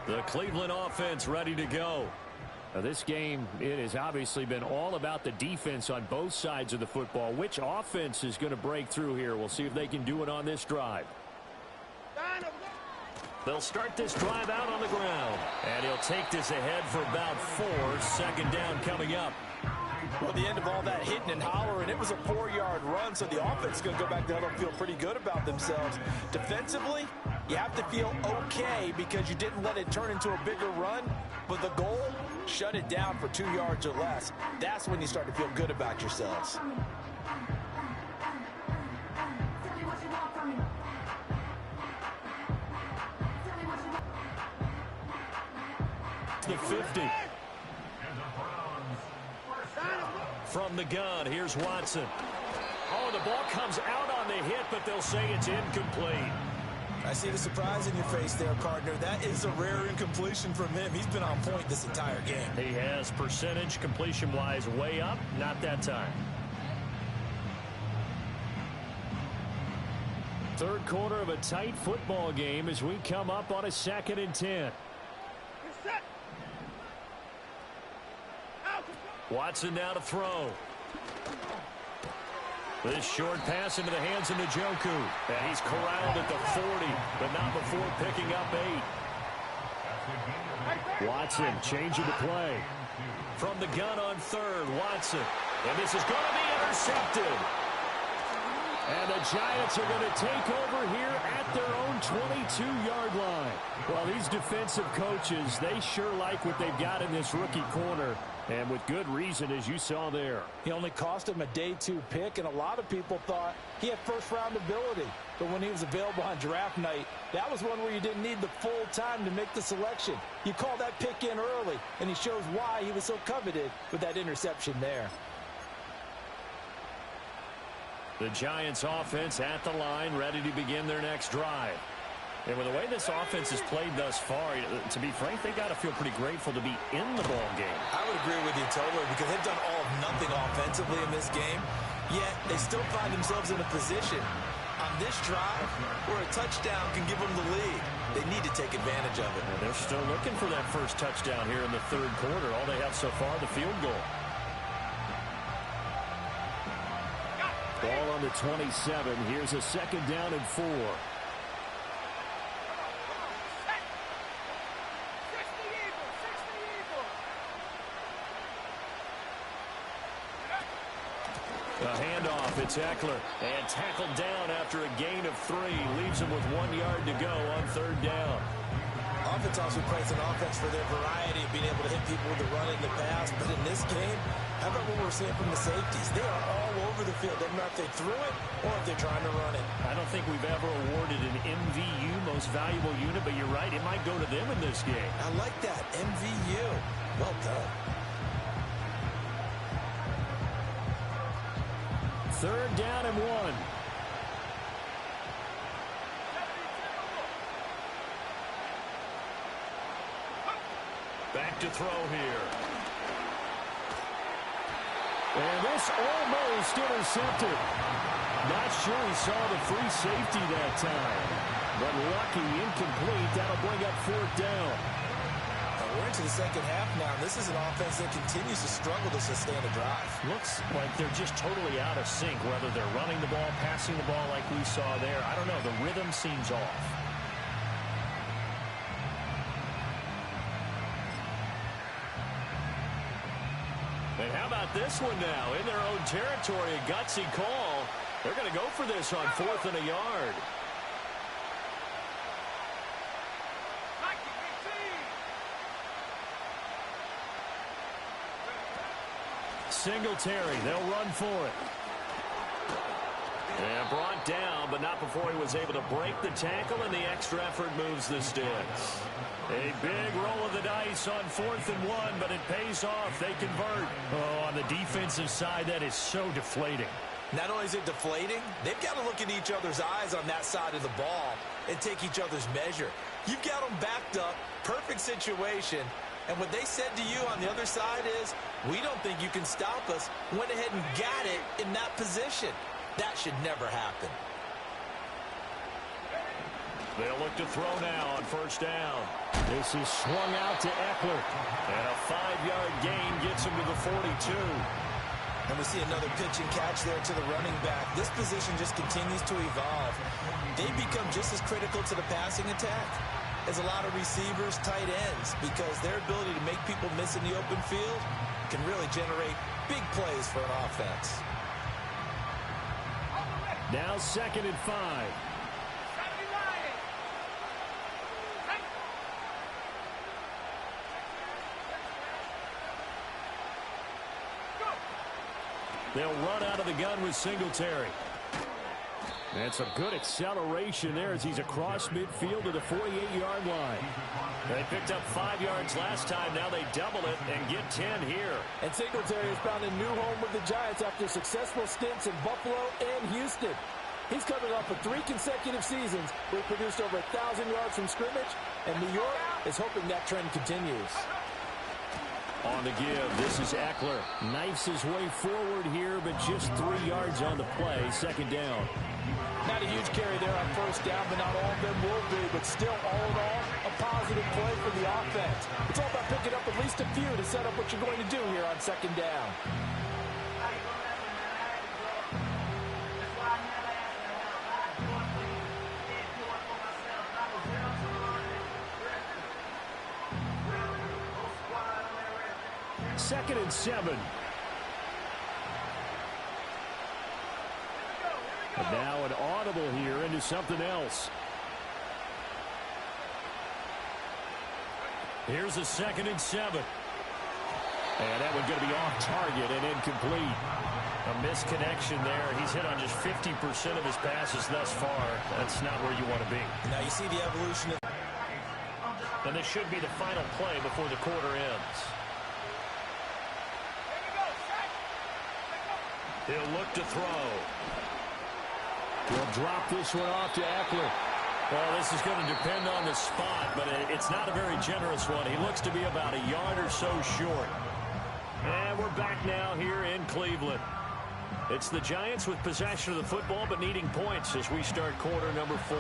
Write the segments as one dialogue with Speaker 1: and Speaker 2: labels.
Speaker 1: The Cleveland offense ready to go.
Speaker 2: Now this game, it has obviously been all about the defense on both sides of the football. Which offense is going to break through here? We'll see if they can do it on this drive.
Speaker 1: They'll start this drive out on the ground. And he'll take this ahead for about 4. Second down coming up.
Speaker 3: Well, the end of all that hitting and hollering, it was a 4-yard run, so the offense is going to go back to huddle and feel pretty good about themselves. Defensively, you have to feel okay because you didn't let it turn into a bigger run, but the goal, shut it down for 2 yards or less. That's when you start to feel good about yourselves.
Speaker 1: The 50. From the gun, here's Watson. Oh, the ball comes out on the hit, but they'll say it's incomplete.
Speaker 3: I see the surprise in your face there, partner. That is a rare incompletion from him. He's been on point this entire game.
Speaker 1: He has percentage completion-wise way up, not that time.
Speaker 2: Third quarter of a tight football game as we come up on a 2nd and 10.
Speaker 1: Watson now to throw. This short pass into the hands of Njoku. And he's corralled at the 40, but not before picking up 8.
Speaker 2: Watson changing the play.
Speaker 1: From the gun on third, Watson. And this is going to be intercepted.
Speaker 2: And the Giants are going to take over here at their own 22-yard line. Well, these defensive coaches, they sure like what they've got in this rookie corner. And with good reason, as you saw there.
Speaker 3: He only cost him a day 2 pick, and a lot of people thought he had first-round ability. But when he was available on draft night, that was one where you didn't need the full time to make the selection. You call that pick in early, and he shows why he was so coveted with that interception there.
Speaker 1: The Giants offense at the line, ready to begin their next drive. And with the way this offense has played thus far, to be frank, they got to feel pretty grateful to be in the ball game.
Speaker 3: I would agree with you totally because they've done all of nothing offensively in this game, yet they still find themselves in a position on this drive where a touchdown can give them the lead. They need to take advantage of it.
Speaker 1: And they're still looking for that first touchdown here in the third quarter. All they have so far, the field goal.
Speaker 2: Ball on the 27. Here's a 2nd down and 4.
Speaker 1: A handoff, it's Eckler. And tackled down after a gain of 3. Leaves him with 1 yard to go on third down.
Speaker 3: Offense also plays an offense for their variety of being able to hit people with the run in the pass. But in this game, how about what we're seeing from the safeties? They are all over the field. Doesn't matter if they threw it or if they're trying to run it.
Speaker 1: I don't think we've ever awarded an MVU, most valuable unit, but you're right, it might go to them in this game.
Speaker 3: I like that, MVU. Well done.
Speaker 2: Third down and 1.
Speaker 1: Back to throw here.
Speaker 2: And this almost intercepted. Not sure he saw the free safety that time. But lucky, incomplete. That'll bring up 4th down.
Speaker 3: We're into the second half now. This is an offense that continues to struggle to sustain a drive.
Speaker 1: Looks like they're just totally out of sync, whether they're running the ball, passing the ball like we saw there. I don't know. The rhythm seems off. And how about this one now? In their own territory, a gutsy call. They're going to go for this on 4th and a yard. Singletary, they'll run for it. And brought down, but not before he was able to break the tackle, and the extra effort moves the sticks. A big roll of the dice on 4th and 1, but it pays off. They convert. Oh, on the defensive side, that is so deflating.
Speaker 3: Not only is it deflating, they've got to look at each other's eyes on that side of the ball and take each other's measure. You've got them backed up, perfect situation, and what they said to you on the other side is, we don't think you can stop us. Went ahead and got it in that position. That should never happen.
Speaker 1: They'll look to throw now on first down.
Speaker 2: This is swung out to Eckler.
Speaker 1: And a 5-yard gain gets him to the 42.
Speaker 3: And we see another pitch and catch there to the running back. This position just continues to evolve. They become just as critical to the passing attack as a lot of receivers, tight ends, because their ability to make people miss in the open field can really generate big plays for an offense.
Speaker 2: Now 2nd and 5. They'll run out of the gun with Singletary. That's a good acceleration there as he's across midfield to the 48-yard line.
Speaker 1: They picked up 5 yards last time. Now they double it and get 10 here.
Speaker 3: And Singletary has found a new home with the Giants after successful stints in Buffalo and Houston. He's coming off of 3 consecutive seasons where he produced over 1,000 yards from scrimmage, and New York is hoping that trend continues.
Speaker 2: On the give, this is Eckler. Knifes his way forward here, but just 3 yards on the play. 2nd down.
Speaker 3: Not a huge carry there on first down, but not all of them will be. But still, all in all, a positive play for the offense. It's all about picking up at least a few to set up what you're going to do here on 2nd down.
Speaker 2: Second and 7. And now an audible here into something else.
Speaker 1: Here's a 2nd and 7. And that one's going to be off target and incomplete. A misconnection there. He's hit on just 50% of his passes thus far. That's not where you want to be.
Speaker 3: Now you see the evolution of...
Speaker 1: And this should be the final play before the quarter ends. He'll look to throw.
Speaker 2: He'll drop this one off to Eckler.
Speaker 1: Well, this is going to depend on the spot, but it's not a very generous one. He looks to be about a yard or so short. And we're back now here in Cleveland. It's the Giants with possession of the football, but needing points as we start quarter number 4.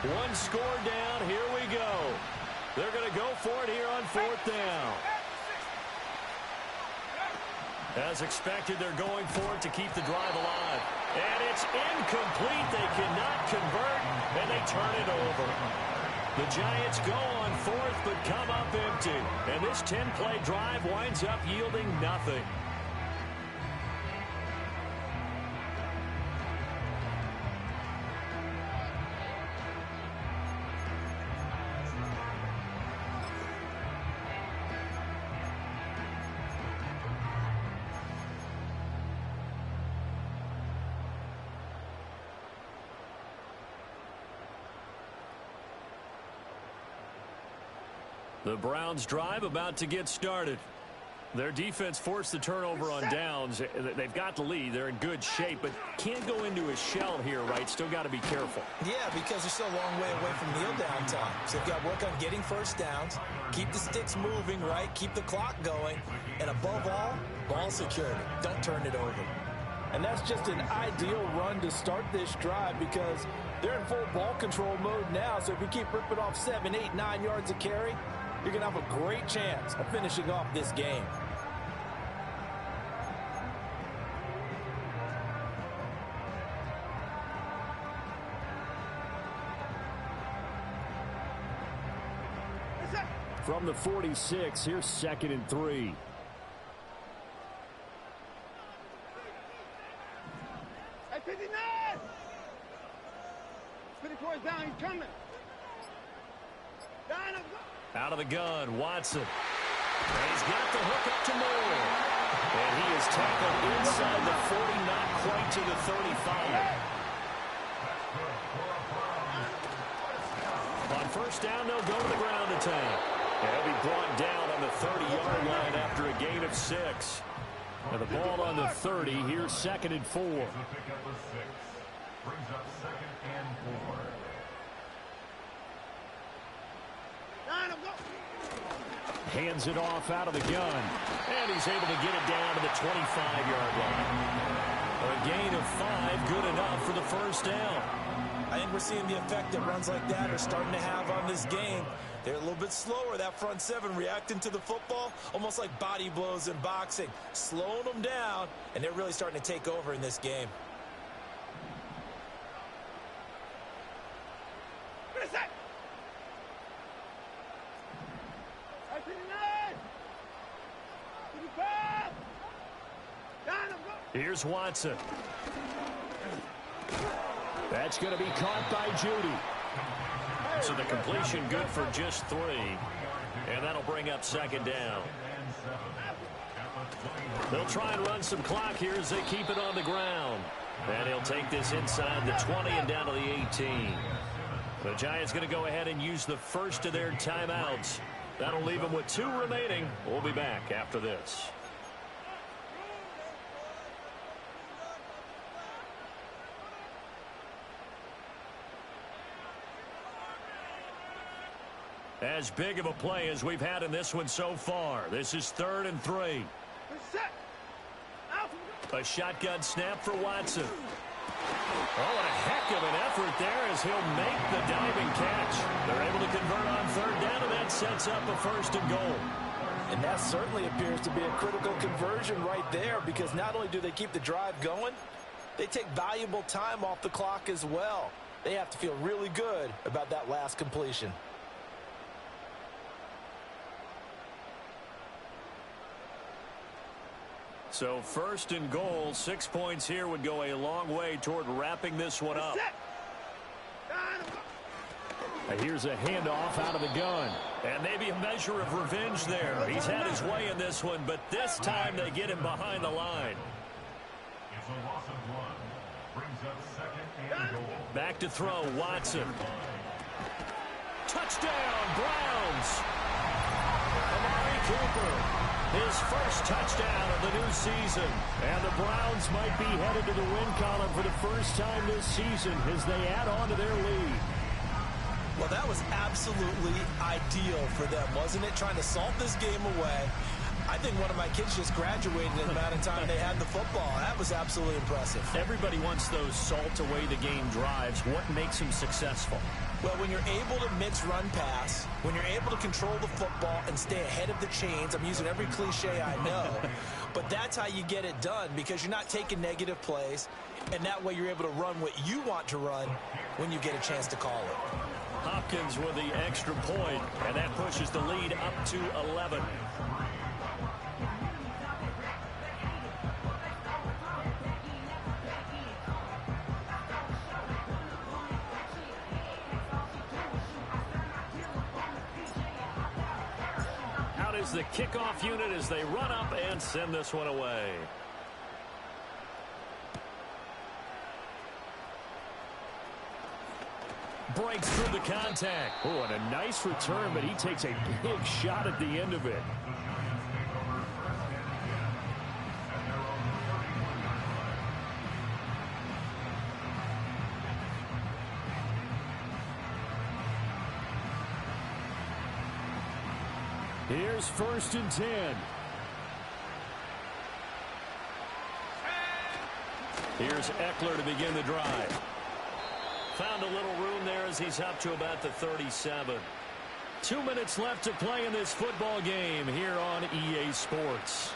Speaker 1: One score down. Here we go. They're going to go for it here on 4th down. As expected, they're going for it to keep the drive alive. And it's incomplete. They cannot convert, and they turn it over. The Giants go on 4th, but come up empty. And this 10-play drive winds up yielding nothing. The Browns drive about to get started. Their defense forced the turnover on downs. They've got the lead. They're in good shape, but can't go into a shell here, right? Still got to be careful.
Speaker 3: Yeah, because they're still a long way away from kneel down time. So they've got to work on getting first downs, keep the sticks moving, right? Keep the clock going. And above all, ball security. Don't turn it over. And that's just an ideal run to start this drive because they're in full ball control mode now. So if you keep ripping off 7, 8, 9 yards a carry, you're going to have a great chance of finishing off this game.
Speaker 2: From the 46, here's 2nd and 3.
Speaker 4: Hey, 59! 54 is down, he's coming.
Speaker 1: Out of the gun, Watson. And he's got the hook up to Moore. And he is tackled inside the 40, not quite to the 35. On first down, they'll go to the ground attack. And he'll be brought down on the 30-yard line after a gain of 6.
Speaker 2: And the ball on the 30. Here's 2nd and 4. Hands it off out of the gun.
Speaker 1: And he's able to get it down to the 25-yard line. A gain of 5, good enough for the first down.
Speaker 3: I think we're seeing the effect that runs like that are starting to have on this game. They're a little bit slower, that front seven, reacting to the football, almost like body blows in boxing, slowing them down, and they're really starting to take over in this game.
Speaker 1: Here's Watson.
Speaker 2: That's going to be caught by Judy.
Speaker 1: So the completion good for just 3. And that'll bring up 2nd down. They'll try and run some clock here as they keep it on the ground. And he'll take this inside the 20 and down to the 18. The Giants going to go ahead and use the first of their timeouts. That'll leave them with 2 remaining. We'll be back after this. As big of a play as we've had in this one so far. This is 3rd and 3. A shotgun snap for Watson. Oh, and a heck of an effort there as he'll make the diving catch. They're able to convert on 3rd down, and that sets up a 1st and goal.
Speaker 3: And that certainly appears to be a critical conversion right there, because not only do they keep the drive going, they take valuable time off the clock as well. They have to feel really good about that last completion.
Speaker 1: So 1st and goal, 6 points here would go a long way toward wrapping this one up.
Speaker 2: Here's a handoff out of the gun.
Speaker 1: And maybe a measure of revenge there. He's had his way in this one, but this time they get him behind the line. Back to throw, Watson. Touchdown, Browns! Amari Cooper. His first touchdown of the new season.
Speaker 2: And the Browns might be headed to the win column for the first time this season as they add on to their lead.
Speaker 3: Well, that was absolutely ideal for them, wasn't it? Trying to salt this game away. I think one of my kids just graduated in the amount of time they had the football. That was absolutely impressive.
Speaker 1: Everybody wants those salt away the game drives. What makes them successful?
Speaker 3: Well, when you're able to mix run pass, when you're able to control the football and stay ahead of the chains, I'm using every cliche I know, but that's how you get it done, because you're not taking negative plays, and that way you're able to run what you want to run when you get a chance to call it.
Speaker 1: Hopkins with the extra point, and that pushes the lead up to 11. The kickoff unit as they run up and send this one away. Breaks through the contact.
Speaker 2: Oh, and a nice return, but he takes a big shot at the end of it. Here's 1st and 10.
Speaker 1: Here's Eckler to begin the drive. Found a little room there as he's up to about the 37. 2 minutes left to play in this football game here on EA Sports.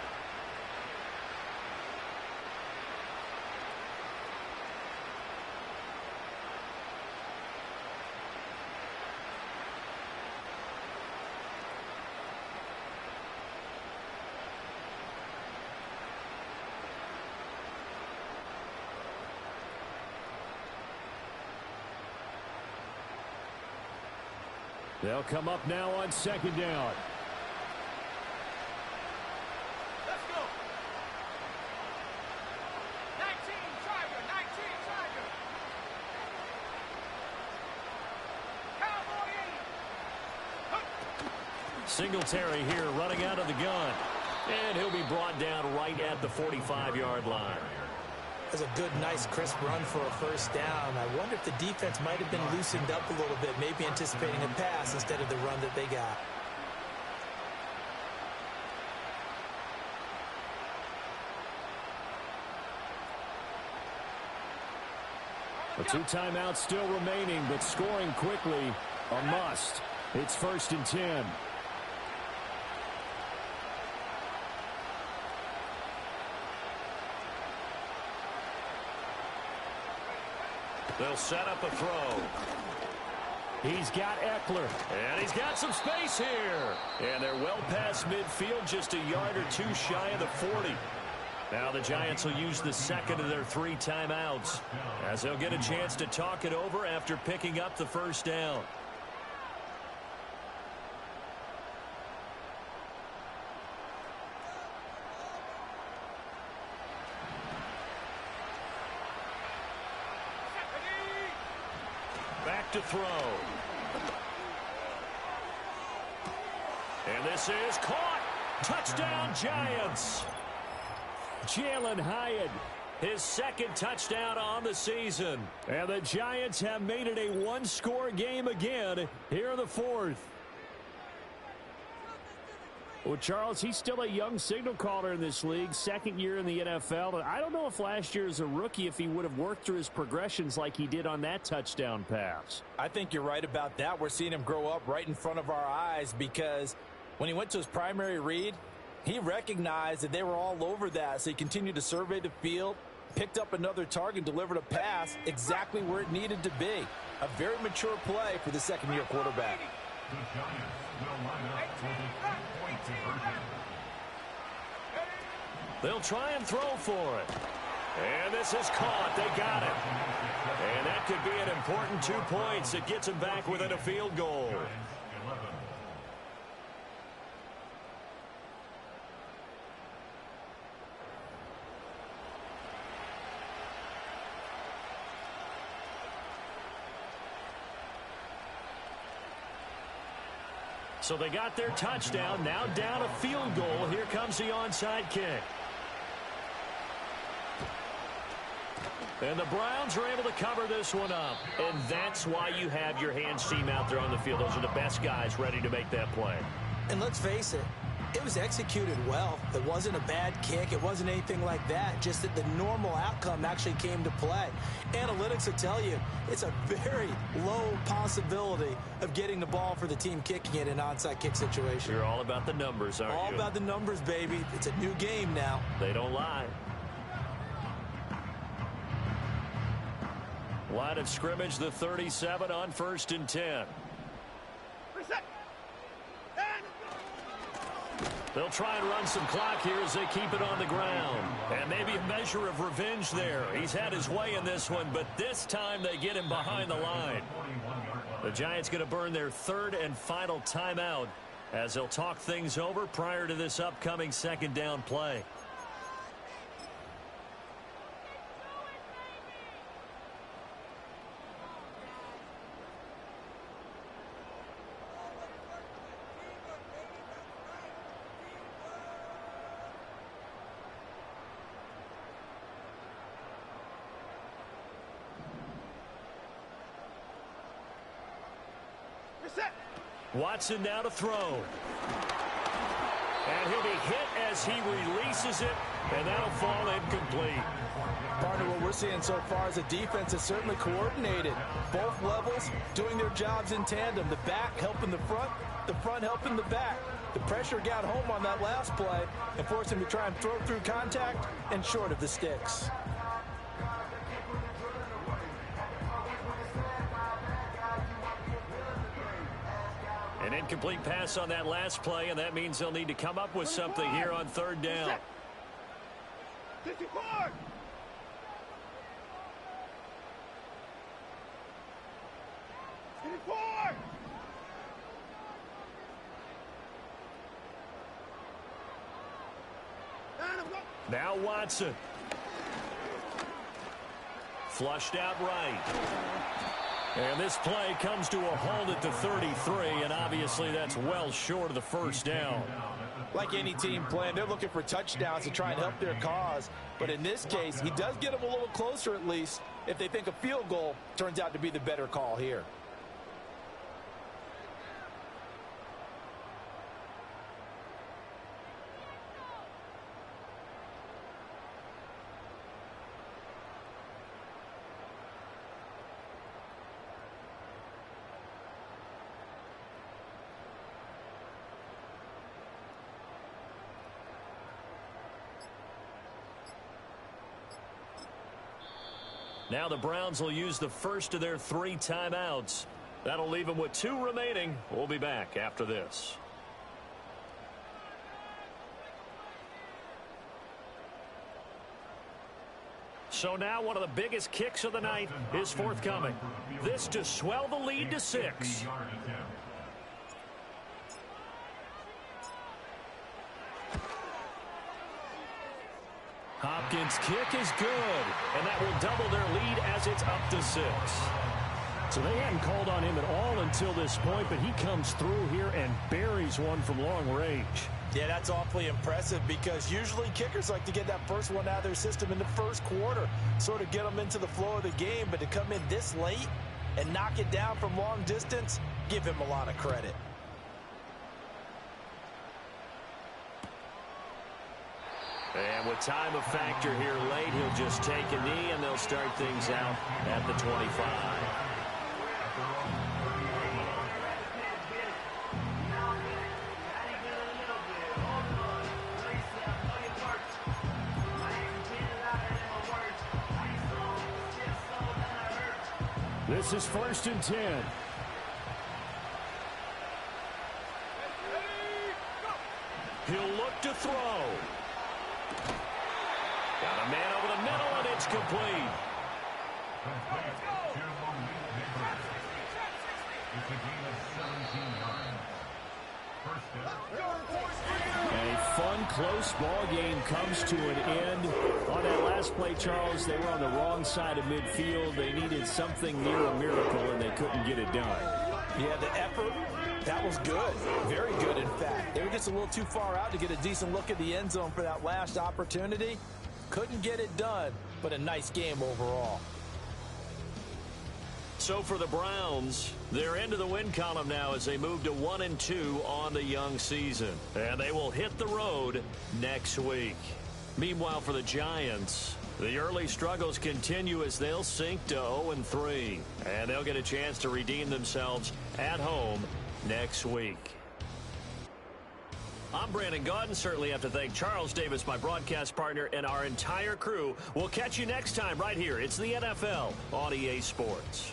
Speaker 2: They'll come up now on 2nd down.
Speaker 4: Let's go. 19, Tiger, 19, Tiger. Cowboy 80.
Speaker 1: Singletary here running out of the gun. And he'll be brought down right at the 45-yard line.
Speaker 3: That's a good, nice, crisp run for a first down. I wonder if the defense might have been loosened up a little bit, maybe anticipating a pass instead of the run that they got.
Speaker 2: The 2 timeouts still remaining, but scoring quickly, a must. It's 1st and 10.
Speaker 1: They'll set up a throw.
Speaker 2: He's got Eckler.
Speaker 1: And he's got some space here. And they're well past midfield, just a yard or 2 shy of the 40. Now the Giants will use the second of their 3 timeouts, as they'll get a chance to talk it over after picking up the first down. Back to throw. And this is caught. Touchdown, Giants.
Speaker 2: Jalen Hyatt,
Speaker 1: his 2nd touchdown on the season.
Speaker 2: And the Giants have made it a 1-score game again here in the 4th. Well, Charles, he's still a young signal caller in this league, 2nd year in the NFL. And I don't know if last year as a rookie, if he would have worked through his progressions like he did on that touchdown pass.
Speaker 3: I think you're right about that. We're seeing him grow up right in front of our eyes, because when he went to his primary read, he recognized that they were all over that, so he continued to survey the field, picked up another target, delivered a pass exactly where it needed to be. A very mature play for the 2nd-year quarterback.
Speaker 1: They'll try and throw for it. And this is caught. They got it. And that could be an important 2 points. It gets them back within a field goal. So they got their touchdown, now down a field goal. Here comes the onside kick. And the Browns are able to cover this one up. And that's why you have your hands team out there on the field. Those are the best guys ready to make that play.
Speaker 3: And let's face it, it was executed well. It wasn't a bad kick. It wasn't anything like that. Just that the normal outcome actually came to play. Analytics will tell you it's a very low possibility of getting the ball for the team kicking it in an onside kick situation.
Speaker 1: You're all about the numbers, aren't you?
Speaker 3: All about the numbers, baby. It's a new game now.
Speaker 1: They don't lie. Line of scrimmage, the 37 on 1st and 10. They'll try and run some clock here as they keep it on the ground. And maybe a measure of revenge there. He's had his way in this one, but this time they get him behind the line. The Giants going to burn their 3rd and final timeout as they'll talk things over prior to this upcoming 2nd down play. Watson now to throw. And he'll be hit as he releases it, and that'll fall incomplete.
Speaker 3: Partner, what we're seeing so far is a defense that's certainly coordinated. Both levels doing their jobs in tandem. The back helping the front helping the back. The pressure got home on that last play and forced him to try and throw through contact and short of the sticks.
Speaker 1: An incomplete pass on that last play, and that means they'll need to come up with something here on 3rd down.
Speaker 4: 54!
Speaker 1: Now Watson. Flushed out right. And this play comes to a halt at the 33, and obviously that's well short of the first down.
Speaker 3: Like any team playing, they're looking for touchdowns to try and help their cause. But in this case, he does get them a little closer at least if they think a field goal turns out to be the better call here.
Speaker 1: Now the Browns will use the first of their 3 timeouts. That'll leave them with 2 remaining. We'll be back after this. So now one of the biggest kicks of the night is forthcoming. This to swell the lead to 6. Hopkins' kick is good, and that will double their lead as it's up to 6.
Speaker 2: So they hadn't called on him at all until this point, but he comes through here and buries one from long range.
Speaker 3: Yeah, that's awfully impressive because usually kickers like to get that first one out of their system in the first quarter, sort of get them into the flow of the game, but to come in this late and knock it down from long distance, give him a lot of credit.
Speaker 1: And with time of factor here late, he'll just take a knee, and they'll start things out at the 25.
Speaker 2: This is 1st and 10.
Speaker 1: He'll look to throw. Got a man over the middle, and it's complete.
Speaker 2: A fun, close ball game comes to an end. On that last play, Charles, they were on the wrong side of midfield. They needed something near a miracle, and they couldn't get it done.
Speaker 3: Yeah, the effort, that was good. Very good, in fact. They were just a little too far out to get a decent look at the end zone for that last opportunity. Couldn't get it done, but a nice game overall.
Speaker 1: So for the Browns, they're into the win column now as they move to 1-2 on the young season. And they will hit the road next week. Meanwhile, for the Giants, the early struggles continue as they'll sink to 0-3. And they'll get a chance to redeem themselves at home next week. I'm Brandon Gaudin. Certainly have to thank Charles Davis, my broadcast partner, and our entire crew. We'll catch you next time right here. It's the NFL on EA Sports.